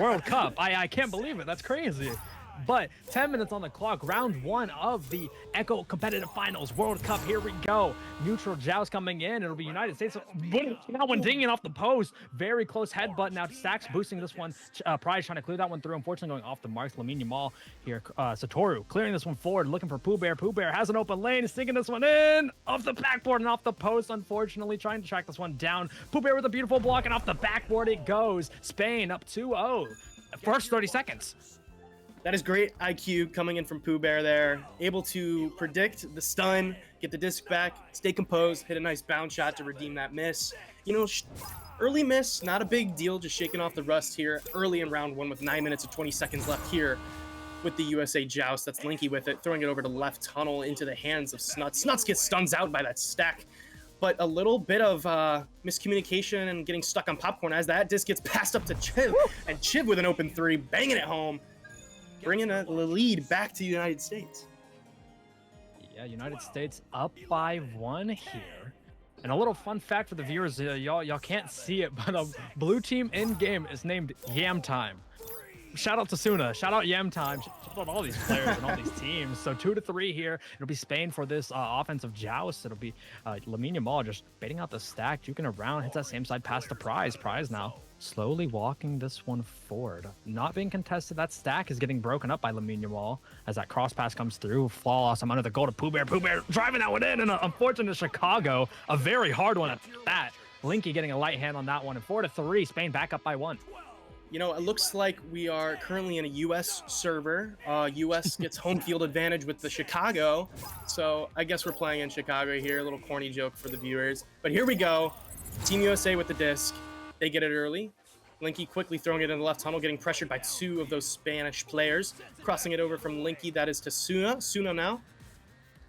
World Cup. I can't believe it. That's crazy. But 10 minutes on the clock, round one of the Echo Competitive Finals World Cup. Here we go. Neutral joust coming in. It'll be United States. That one dinging off the post. Very close headbutt. Now Stacks boosting this one. Prize trying to clear that one through. Unfortunately, going off the marks. Lamine Yamal here. Satoru clearing this one forward, looking for Pooh Bear. Pooh Bear has an open lane, sticking this one in off the backboard and off the post. Unfortunately, trying to track this one down. Pooh Bear with a beautiful block, and off the backboard it goes. Spain up 2-0. First 30 seconds. That is great IQ coming in from Pooh Bear there. Able to predict the stun, get the disc back, stay composed, hit a nice bounce shot to redeem that miss. You know, early miss, not a big deal, just shaking off the rust here early in round one with 9 minutes and 20 seconds left here with the USA Joust. That's Linky with it, throwing it over to left tunnel into the hands of Snuts. Snuts gets stuns out by that stack, but a little bit of miscommunication and getting stuck on popcorn as that disc gets passed up to Chiv, and Chiv with an open three, banging it home, bringing the lead back to the United States. Yeah, United States up by 1 here. And a little fun fact for the viewers, y'all can't see it, but a blue team in game is named Yam Time. Shout out to Suna, shout out Yam Time, shout out all these players and all these teams. So 2-3 here. It'll be Spain for this offensive joust. It'll be Lamine Yamal just baiting out the stack, juking around, hits that same side pass to Prize. Prize now slowly walking this one forward. Not being contested. That stack is getting broken up by Lamine Yamal as that cross pass comes through. Flawless. I'm under the goal to Pooh Bear. Pooh Bear driving that one in, and unfortunate Chicago. A very hard one at that. Linky getting a light hand on that one. And 4-3. Spain back up by 1. You know, it looks like we are currently in a U.S. server. U.S. gets home field advantage with the Chicago. So I guess we're playing in Chicago here. A little corny joke for the viewers. But here we go. Team USA with the disc. They get it early. Linky quickly throwing it in the left tunnel, getting pressured by 2 of those Spanish players. Crossing it over from Linky, that is to Suna. Suna now.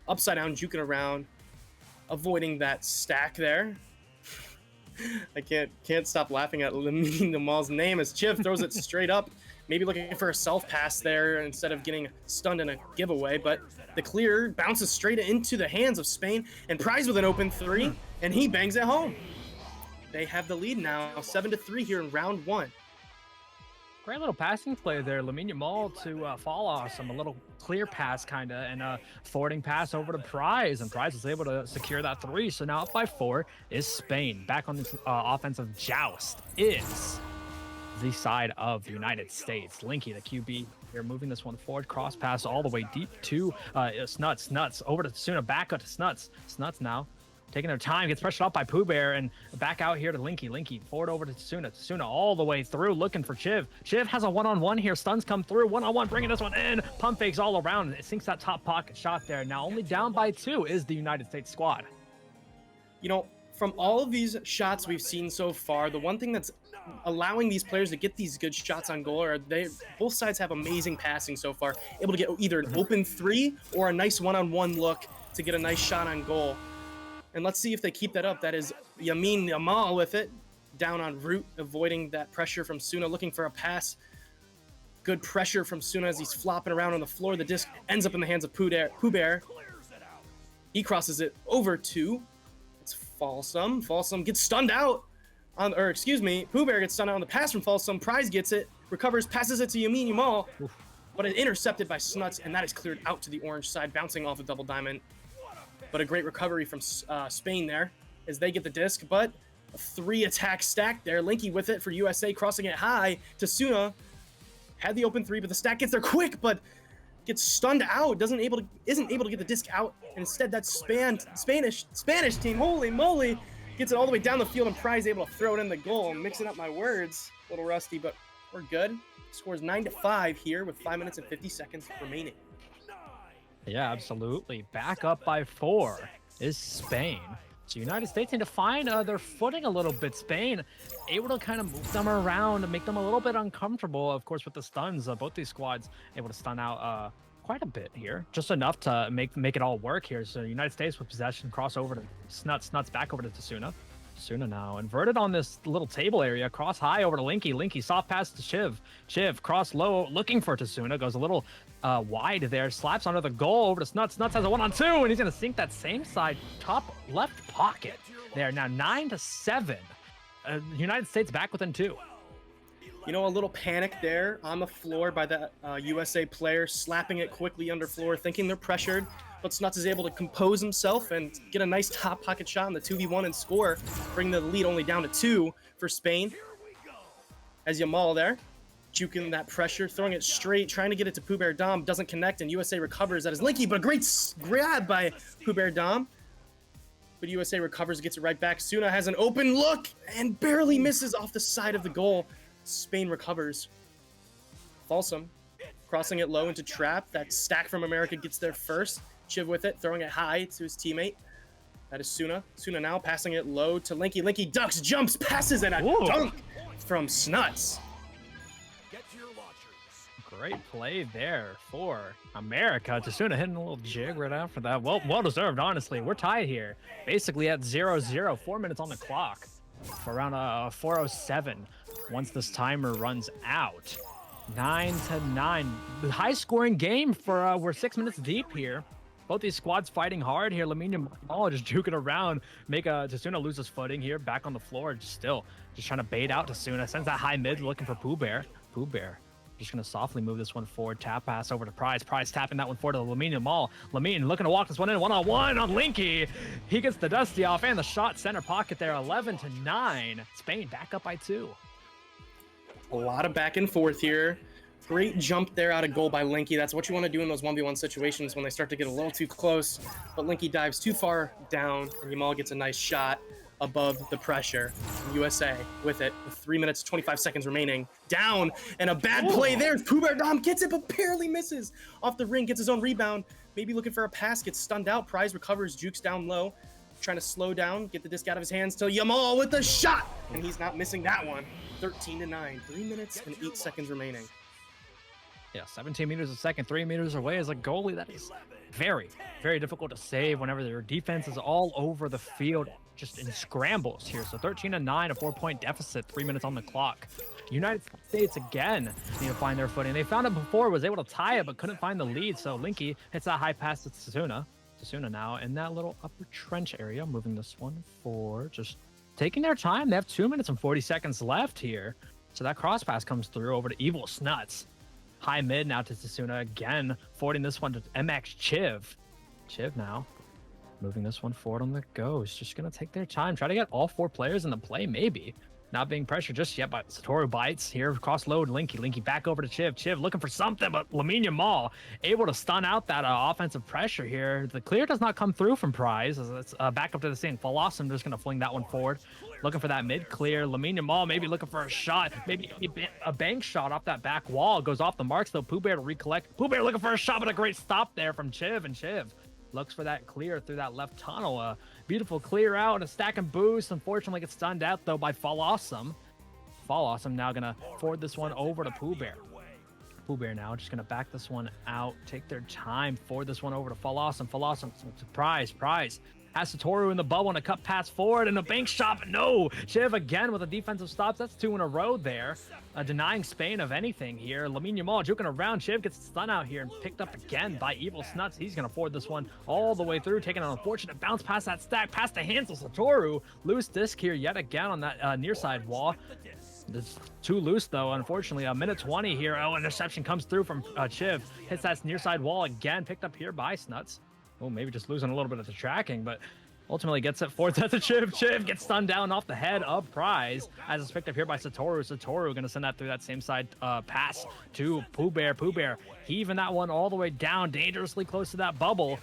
Upside down, juking around. Avoiding that stack there. I can't stop laughing at Lamine Yamal's name as Chiv throws it straight up. Maybe looking for a self pass there instead of getting stunned in a giveaway. But the clear bounces straight into the hands of Spain. And Prize with an open 3. And he bangs it home. They have the lead now, 7-3 here in round 1. Great little passing play there. Lamine Yamal to fall awesome. A little clear pass kind of, and a forwarding pass over to Prize. And Prize was able to secure that 3. So now up by 4 is Spain. Back on this offensive joust is the side of the United States. Linky, the QB, here moving this one forward. Cross pass all the way deep to Snuts. Snuts over to Suna. Back up to Snuts. Snuts now taking their time, gets pressured up by Pooh Bear, and back out here to Linky. Linky forward over to Tsuna. Tsuna all the way through, looking for Chiv. Chiv has a one-on-one here. Stuns come through. One-on-one, bringing this one in. Pump fakes all around. It sinks that top pocket shot there. Now only down by 2 is the United States squad. You know, from all of these shots we've seen so far, the one thing that's allowing these players to get these good shots on goal are both sides have amazing passing so far. Able to get either an open 3 or a nice one-on-one look to get a nice shot on goal. And let's see if they keep that up. That is Lamine Yamal with it. Down on route, avoiding that pressure from Suna, looking for a pass. Good pressure from Suna as he's flopping around on the floor. The disc ends up in the hands of Pooh Bear. He crosses it over to, it's Falsum. Falsum gets stunned out. Pooh Bear gets stunned out on the pass from Falsum. Prize gets it, recovers, passes it to Lamine Yamal. But it's intercepted by Snuts, and that is cleared out to the orange side, bouncing off a double diamond. But a great recovery from Spain there as they get the disc. But a 3-attack stack there. Linky with it for USA, crossing it high to Suna. Had the open 3, but the stack gets there quick, but gets stunned out. Isn't able to get the disc out. And instead, that Spanish team, holy moly, gets it all the way down the field, and Prize able to throw it in the goal. I'm mixing up my words, a little rusty, but we're good. Scores 9-5 here with 5 minutes and 50 seconds remaining. Yeah, absolutely. Back up by 4 is Spain. So United States need to find their footing a little bit. Spain able to kind of move them around and make them a little bit uncomfortable. Of course, with the stuns, both these squads able to stun out quite a bit here. Just enough to make it all work here. So United States with possession, cross over to Snuts. Snuts back over to Tsuna. Tsuna now inverted on this little table area. Cross high over to Linky. Linky soft pass to Chiv. Chiv cross low looking for Tsuna. Goes a little wide there. Slaps under the goal over to Snuts. Snuts has a 1-on-2, and he's going to sink that same side top left pocket there. Now 9-7. United States back within 2. You know, a little panic there on the floor by that USA player, slapping it quickly underfloor, thinking they're pressured. But Snuts is able to compose himself and get a nice top pocket shot on the 2v1 and score, bring the lead only down to 2 for Spain. As Yamal there, juking that pressure, throwing it straight, trying to get it to Puber Dom, doesn't connect, and USA recovers. That is Linky, but a great grab by Puber Dom. But USA recovers, gets it right back. Suna has an open look and barely misses off the side of the goal. Spain recovers. Folsom crossing it low into trap. That stack from America gets there first. Chiv with it, throwing it high to his teammate. That is Suna. Suna now passing it low to Linky. Linky ducks, jumps, passes, and a dunk from Snuts. Great play there for America. Tasuna hitting a little jig right after that. Well deserved, honestly. We're tied here. Basically at 0-0, 4 minutes on the clock for around 4:07 once this timer runs out. 9-9. The high scoring game for we're 6 minutes deep here. Both these squads fighting hard here. Lamine Yamal just juking around, make Tasuna lose his footing here, back on the floor, just trying to bait out Tasuna. Sends that high mid, looking for Puber. Puber just gonna softly move this one forward. Tap pass over to Prize. Prize tapping that one forward to Lamine Yamal. Lamine looking to walk this one in one-on-one on Linky. He gets the dusty off and the shot center pocket there. 11-9. Spain back up by 2. A lot of back and forth here. Great jump there out of goal by Linky. That's what you want to do in those 1v1 situations when they start to get a little too close. But Linky dives too far down, and Yamal gets a nice shot above the pressure. USA with it, with 3 minutes, 25 seconds remaining. Down, and a bad play there. Puber Dom gets it, but barely misses. Off the ring, gets his own rebound. Maybe looking for a pass, gets stunned out. Prize recovers, jukes down low. Trying to slow down, get the disc out of his hands till Yamal with the shot! And he's not missing that one. 13-9, 3 minutes and 8 seconds remaining. Yeah, 17 meters a second, 3 meters away as a goalie. That is very, very difficult to save whenever their defense is all over the field, just in scrambles here. So 13-9, a 4-point deficit, 3 minutes on the clock. United States again need to find their footing. They found it before, was able to tie it, but couldn't find the lead. So Linky hits that high pass to Tasuna. Tasuna now in that little upper trench area, moving this one forward, just taking their time. They have 2 minutes and 40 seconds left here. So that cross pass comes through over to Evil Snuts. High mid now to Tasuna again, forwarding this one to MX Chiv. Chiv now moving this one forward on the Ghost. Just gonna take their time, try to get all 4 players in the play, maybe. Not being pressured just yet, but Satoru bites here, cross load Linky. Linky back over to Chiv. Chiv looking for something, but Lamine Yamal able to stun out that offensive pressure here. The clear does not come through from Prize. It's back up to the scene. Falawsome just gonna fling that one forward. Looking for that mid clear. Lamine Yamal maybe looking for a shot. Maybe a bank shot off that back wall. Goes off the marks though. Puber to recollect. Puber looking for a shot, but a great stop there from Chiv. And Chiv looks for that clear through that left tunnel. Beautiful clear out. A stack and boost. Unfortunately gets stunned out though by Falawsome. Falawsome now gonna forward this one over to Puber. Puber now just gonna back this one out. Take their time. Forward this one over to Falawsome. Falawsome to Prize. Prize has Satoru in the bubble and a cut pass forward and a bank shot, but no. Chiv again with a defensive stops. That's 2 in a row there. Denying Spain of anything here. Lamine Yamal juking around. Chiv gets stun out here and picked up again by Evil Snuts. He's going to forward this one all the way through, taking an unfortunate bounce past that stack, past the hands of Satoru. Loose disc here yet again on that near side wall. It's too loose though, unfortunately. A minute 20 here. Oh, interception comes through from Chiv. Hits that near side wall again, picked up here by Snuts. Oh, maybe just losing a little bit of the tracking, but ultimately gets it forward to Chiv. Chiv gets stunned down off the head of Prize as it's picked up here by Satoru. Satoru going to send that through that same side pass to Puber. Puber heaving that one all the way down, dangerously close to that bubble.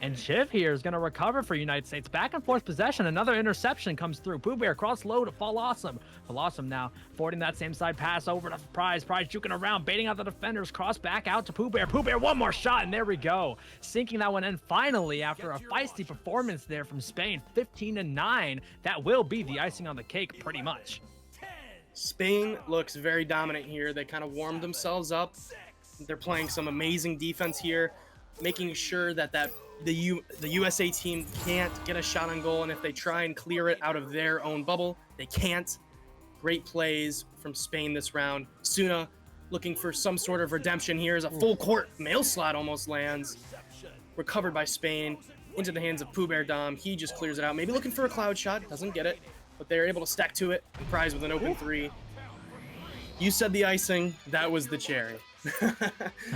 And Chiv here is going to recover for United States. Back and forth possession. Another interception comes through. Puber cross low to Falawsome. Falawsome now forwarding that same side pass over to Prize. Prize juking around, baiting out the defenders. Cross back out to Puber. Puber, one more shot, and there we go. Sinking that one in finally after a feisty performance there from Spain. 15-9. That will be the icing on the cake pretty much. Spain looks very dominant here. They kind of warmed themselves up. They're playing some amazing defense here, making sure that the USA team can't get a shot on goal, and if they try and clear it out of their own bubble, they can't. Great plays from Spain this round. Suna looking for some sort of redemption here as a full court mail slot almost lands. Recovered by Spain into the hands of Puber Dom. He just clears it out. Maybe looking for a cloud shot, doesn't get it, but they're able to stack to it. And Prize with an open 3. You said the icing, that was the cherry.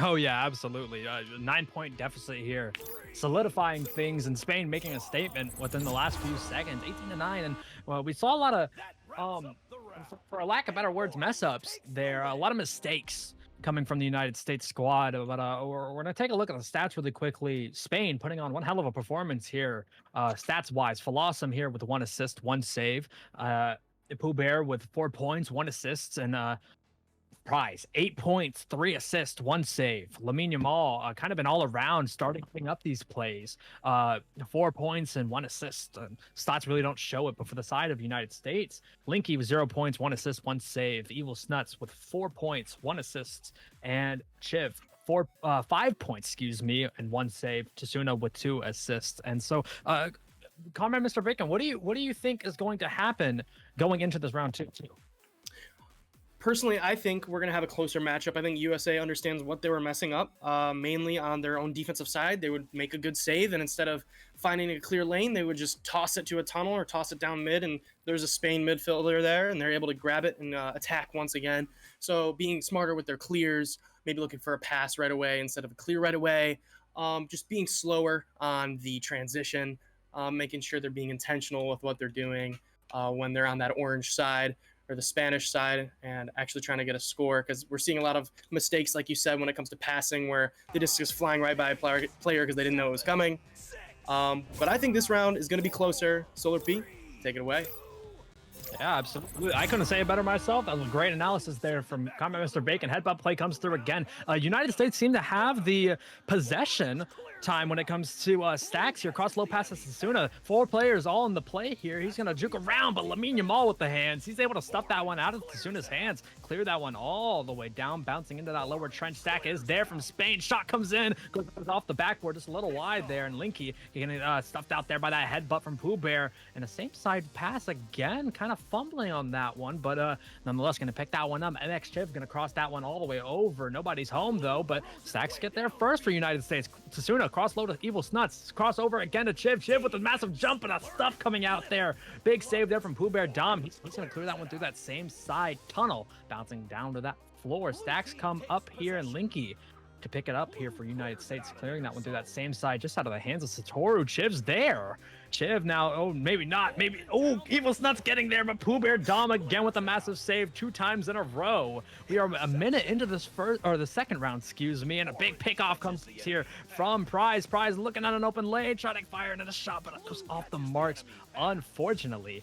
Oh yeah, absolutely. 9-point deficit here, solidifying things, and Spain making a statement within the last few seconds, 18-9. And well, we saw a lot of, for a lack of better words, mess ups there. A lot of mistakes coming from the United States squad. But we're gonna take a look at the stats really quickly. Spain putting on one hell of a performance here, stats wise. Philosum here with 1 assist, 1 save. Pooh Bear with 4 points, 1 assist, and Prize, 8 points, 3 assists, 1 save. Lamine Yamal, kind of an all-around, starting putting up these plays. 4 points and 1 assist. Stats really don't show it, but for the side of United States, Linky with 0 points, 1 assist, 1 save. Evil Snuts with 4 points, 1 assist, and Chiv 5 points, excuse me, and 1 save. Tasuna with 2 assists. And so, Comrade Mr. Bacon, what do you think is going to happen going into this round 2? Personally, I think we're going to have a closer matchup. I think USA understands what they were messing up, mainly on their own defensive side. They would make a good save, and instead of finding a clear lane, they would just toss it to a tunnel or toss it down mid, and there's a Spain midfielder there, and they're able to grab it and attack once again. So being smarter with their clears, maybe looking for a pass right away instead of a clear right away, just being slower on the transition, making sure they're being intentional with what they're doing when they're on that orange side or the Spanish side, and actually trying to get a score, because we're seeing a lot of mistakes, like you said, when it comes to passing, where they just flying right by a player because they didn't know it was coming. But I think this round is going to be closer. Solar P, take it away. Yeah, absolutely. I couldn't say it better myself. That was a great analysis there from Comrade Mr. Bacon. Headbutt play comes through again. United States seem to have the possession time when it comes to stacks here. Cross low passes to Suna. 4 players all in the play here. He's going to juke around, but Lamine Yamal with the hands. He's able to stuff that one out of Suna's hands. Clear that one all the way down, bouncing into that lower trench. Stack is there from Spain. Shot comes in, goes off the backboard, just a little wide there. And Linky getting stuffed out there by that headbutt from Pooh Bear. And the same side pass again, kind of fumbling on that one, but nonetheless going to pick that one up. MX Chiv going to cross that one all the way over. Nobody's home though, but Stacks get there first for United States. Tasuna cross low to Evil Snuts. Cross over again to Chiv. Chiv with a massive jump and a stuff coming out there. Big save there from Pooh Bear Dom. He's going to clear that one through that same side tunnel, bouncing down to that floor. Stacks come up here, and Linky to pick it up here for United States, clearing that one through that same side, just out of the hands of Satoru. Chiv's there. Chiv now, oh, maybe not, maybe, oh, Evil Snuts getting there, but Pooh Bear Dom again with a massive save 2 times in a row. We are a minute into this the second round, excuse me, and a big pickoff comes here from Prize. Prize looking at an open lane, trying to fire into the shot, but it goes off the marks, unfortunately,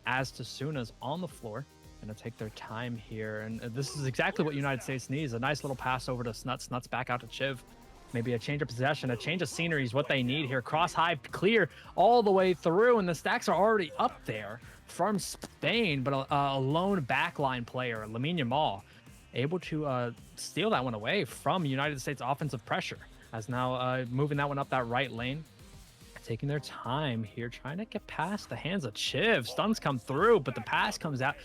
as Tasuna's on the floor. Going to take their time here, and this is exactly what United States needs. A nice little pass over to Snuts. Snuts back out to Chiv. Maybe a change of possession, a change of scenery is what they need here. Cross high, clear all the way through, and the stacks are already up there from Spain, but a lone backline player, Lamine Yamal, able to steal that one away from United States offensive pressure, as now moving that one up that right lane. Taking their time here, trying to get past the hands of Chiv. Stuns come through, but the pass comes out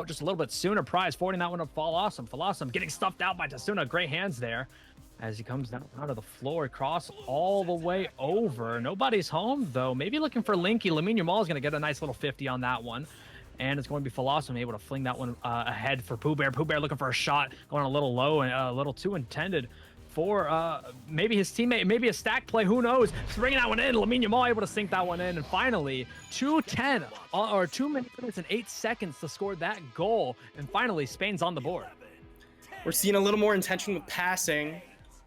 just a little bit sooner. Prize forwarding that one to Philosum. Philosum getting stuffed out by Tasuna. Great hands there as he comes down onto the floor. Cross all the way over. Nobody's home, though. Maybe looking for Linky. Lamine Yamal is going to get a nice little 50 on that one. And it's going to be Philosum able to fling that one ahead for Pooh Bear. Pooh Bear looking for a shot, going a little low and a little too intended for maybe his teammate, maybe a stack play, who knows. Bringing that one in, Lamine Yamal able to sink that one in, and finally 2:10 or 2 minutes and 8 seconds to score that goal, and finally Spain's on the board. We're seeing a little more intention with passing,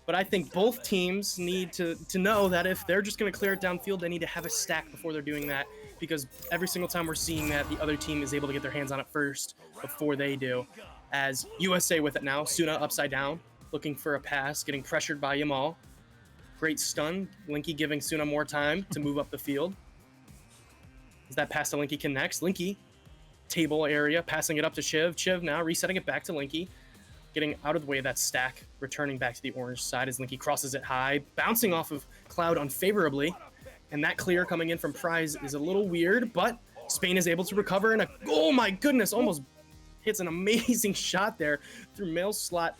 but I think both teams need to know that if they're just going to clear it downfield, they need to have a stack before they're doing that, because every single time we're seeing that, the other team is able to get their hands on it first before they do. As USA with it now, Suna upside down, looking for a pass, getting pressured by Yamal. Great stun. Linky giving Suna more time to move up the field. As that pass to Linky connects. Linky, table area, passing it up to Chiv. Chiv now resetting it back to Linky. Getting out of the way of that stack, returning back to the orange side as Linky crosses it high, bouncing off of Cloud unfavorably. And that clear coming in from Prize is a little weird, but Spain is able to recover, and oh my goodness, almost hits an amazing shot there through Mail's slot,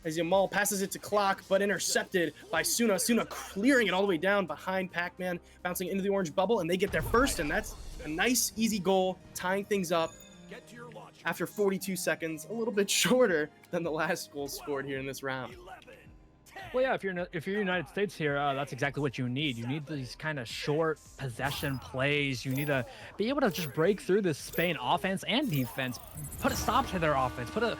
as Yamal passes it to Clock, but intercepted by Suna. Suna clearing it all the way down behind Pac-Man, bouncing into the orange bubble, and they get there first, and that's a nice, easy goal, tying things up, after 42 seconds, a little bit shorter than the last goal scored here in this round. Well, yeah, if you're United States here, that's exactly what you need. You need these kind of short possession plays. You need to be able to just break through this Spain offense and defense, put a stop to their offense, put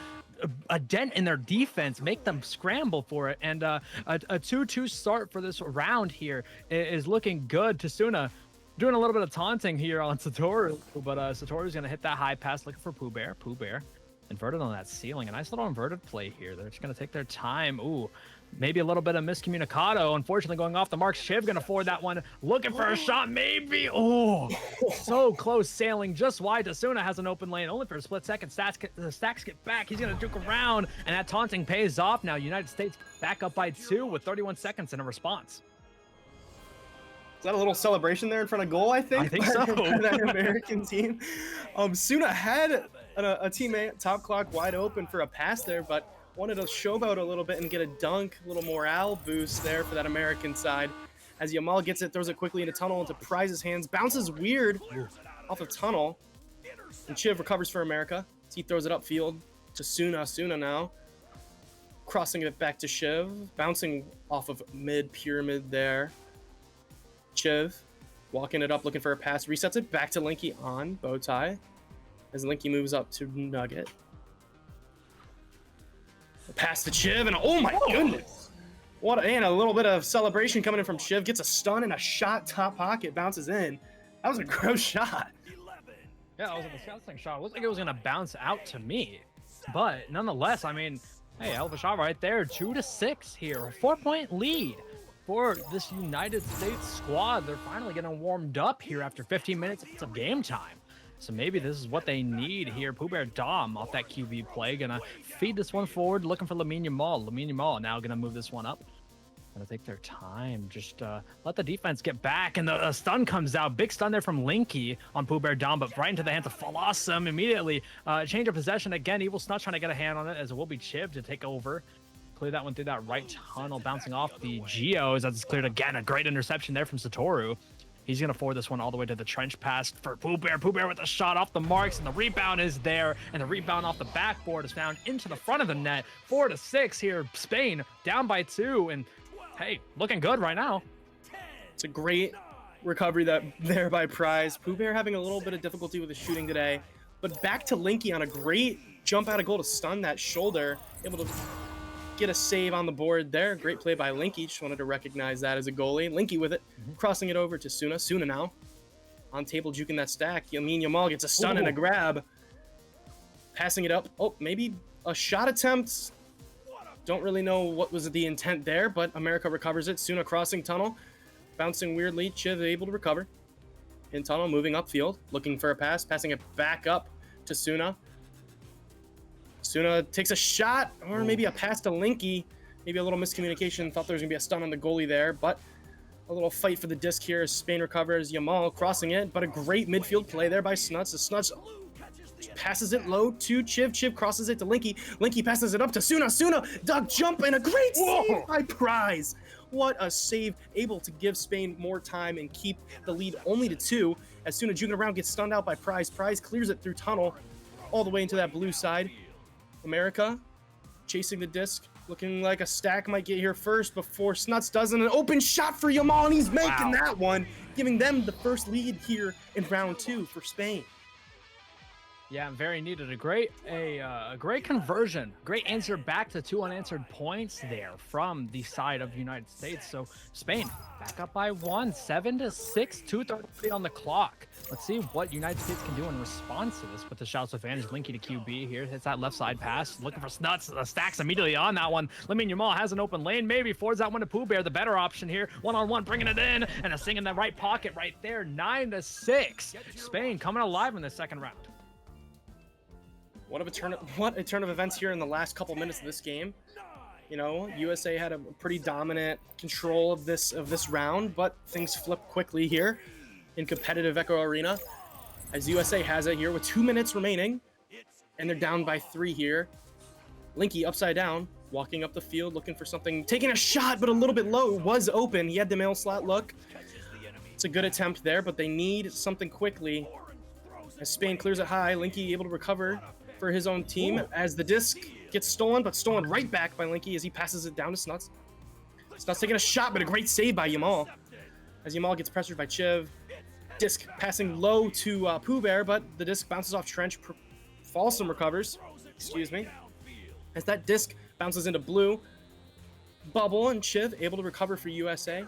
a dent in their defense, make them scramble for it. And a 2-2 start for this round here is looking good. Tasuna doing a little bit of taunting here on Satoru, but Satoru's going to hit that high pass looking for Pooh Bear. Pooh Bear inverted on that ceiling. A nice little inverted play here. They're just going to take their time. Ooh. Maybe a little bit of miscommunicado. Unfortunately, going off the mark. Shiv gonna forward that one. Looking for a shot, maybe. Oh, so close. Sailing just wide. Tasuna has an open lane. Only for a split second. The Stacks get back. He's gonna duke around, and that taunting pays off. Now United States back up by 2 with 31 seconds in a response. Is that a little celebration there in front of goal? I think so. That American team. Suna had a teammate top clock wide open for a pass there, but wanted to showboat a little bit and get a dunk, a little morale boost there for that American side. As Yamal gets it, throws it quickly into tunnel, into Prize's hands, bounces weird off of tunnel. And Chiv recovers for America. He throws it upfield to Suna. Suna now crossing it back to Shiv, bouncing off of mid-pyramid there. Chiv walking it up, looking for a pass, resets it back to Linky on Bowtie as Linky moves up to Nugget. Pass to Chiv, and oh my goodness. And a little bit of celebration coming in from Chiv. Gets a stun and a shot, top pocket, bounces in. That was a gross shot. Yeah, that was a disgusting shot. It looked like it was going to bounce out to me. But nonetheless, I mean, hey, hell of a shot right there. 2-6 here. A 4-point lead for this United States squad. They're finally getting warmed up here after 15 minutes of game time. So maybe this is what they need here. Pooh Bear Dom off that QB play. Gonna feed this one forward, looking for Lamine Yamal. Lamine Yamal now gonna move this one up. Gonna take their time. Just let the defense get back. And the stun comes out. Big stun there from Linky on Pooh Bear Dom, but right into the hands of Falawesome immediately. Change of possession again. Evil Snut's trying to get a hand on it, as it will be Chiv to take over. Clear that one through that right tunnel, bouncing off the Geos. That's cleared again. A great interception there from Satoru. He's going to forward this one all the way to the trench pass for Pooh Bear. Pooh Bear with a shot off the marks, and the rebound is there. And the rebound off the backboard is found into the front of the net. 4-6 here. Spain down by 2. And, hey, looking good right now. It's a great recovery there by Prize. Pooh Bear having a little bit of difficulty with the shooting today. But back to Linky on a great jump out of goal to stun that shoulder. Able to get a save on the board there. Great play by Linky. Just wanted to recognize that as a goalie. Linky with it, crossing it over to Suna. Suna now on table, juking that stack. Lamine Yamal gets a stun and a grab. Passing it up. Oh, maybe a shot attempt. Don't really know what was the intent there, but America recovers it. Suna crossing tunnel. Bouncing weirdly. Chiv able to recover. In tunnel, moving upfield. Looking for a pass. Passing it back up to Suna. Suna takes a shot, or maybe a pass to Linky. Maybe a little miscommunication. Thought there was going to be a stun on the goalie there, but a little fight for the disc here as Spain recovers. Yamal crossing it, but a great midfield play there by Snuts. The Snuts passes it low to Chiv. Chiv crosses it to Linky. Linky passes it up to Suna. Suna, duck jump, and a great save by Prize. What a save, able to give Spain more time and keep the lead only to 2. As Suna juking around, gets stunned out by Prize. Prize clears it through tunnel all the way into that blue side. America chasing the disc, looking like a stack might get here first before Snuts does, and an open shot for Yamal, and he's making that one, giving them the first lead here in round 2 for Spain. Yeah, very needed. A great conversion. Great answer back to 2 unanswered points there from the side of the United States. So Spain back up by 1, 7-6, 2:33 on the clock. Let's see what United States can do in response to this with the shouts advantage. Linky to QB here. Hits that left side pass. Looking for Snuts. The Stacks immediately on that one. Lamine Yamal has an open lane. Maybe forwards that one to Pooh Bear. The better option here. One-on-one, bringing it in. And a sing in the right pocket right there. 9-6. Spain coming alive in the second round. What a turn of events here in the last couple minutes of this game. You know, USA had a pretty dominant control of this round, but things flipped quickly here in competitive Echo Arena, as USA has it here with 2 minutes remaining, and they're down by 3 here. Linky upside down, walking up the field, looking for something, taking a shot, but a little bit low. It was open. He had the mail slot look. It's a good attempt there, but they need something quickly. As Spain clears it high, Linky able to recover for his own team as the disc gets stolen, but stolen right back by Linky as he passes it down to Snuts. Snuts taking a shot, but a great save by Yamal. As Yamal gets pressured by Chiv. Disc passing low to Pooh Bear, but the disc bounces off Trench. Falsum recovers. Excuse me. As that disc bounces into Blue. Bubble and Chiv able to recover for USA.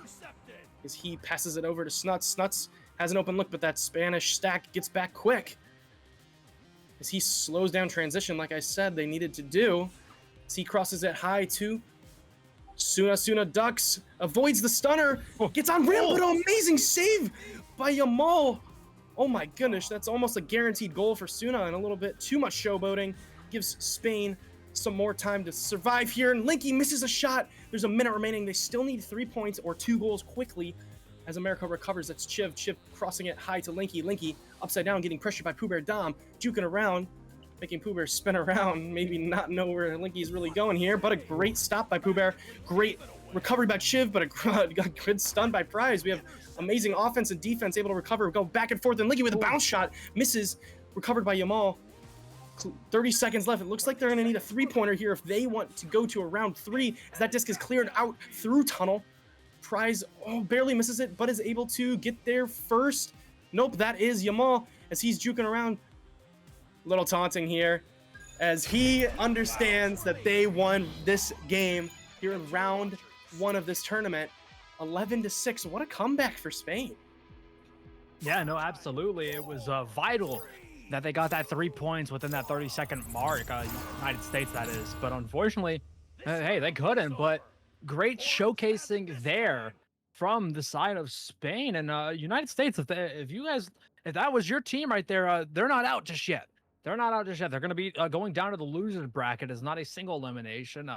As he passes it over to Snuts. Snuts has an open look, but that Spanish stack gets back quick. As he slows down transition, like I said, they needed to do. As he crosses it high to Suna ducks, avoids the stunner, gets on rim, but an amazing save by Yamal. Oh my goodness, that's almost a guaranteed goal for Suna, and a little bit too much showboating. Gives Spain some more time to survive here, and Linky misses a shot. There's a minute remaining. They still need 3 points or 2 goals quickly. As America recovers, that's Chiv. Chiv crossing it high to Linky. Linky upside down, getting pressured by Pooh Bear Dom, juking around, making Pooh Bear spin around, maybe not know where Linky's really going here, but a great stop by Pooh Bear. Great recovery by Chiv, but a good stun by Prize. We have amazing offense and defense able to recover, go back and forth, and Linky with a bounce shot, misses, recovered by Yamal. 30 seconds left. It looks like they're going to need a 3-pointer here if they want to go to a round 3, as that disc is cleared out through tunnel. Prize barely misses it, but is able to get there first. Nope, that is Yamal as he's juking around. Little taunting here as he understands that they won this game here in round 1 of this tournament. 11-6. What a comeback for Spain. Yeah, no, absolutely. It was vital that they got that 3 points within that 30-second mark. United States, that is. But unfortunately, hey, they couldn't. But great showcasing there from the side of Spain and United States. If that was your team right there, they're not out just yet. They're not out just yet. They're going to be going down to the losers bracket. It's not a single elimination.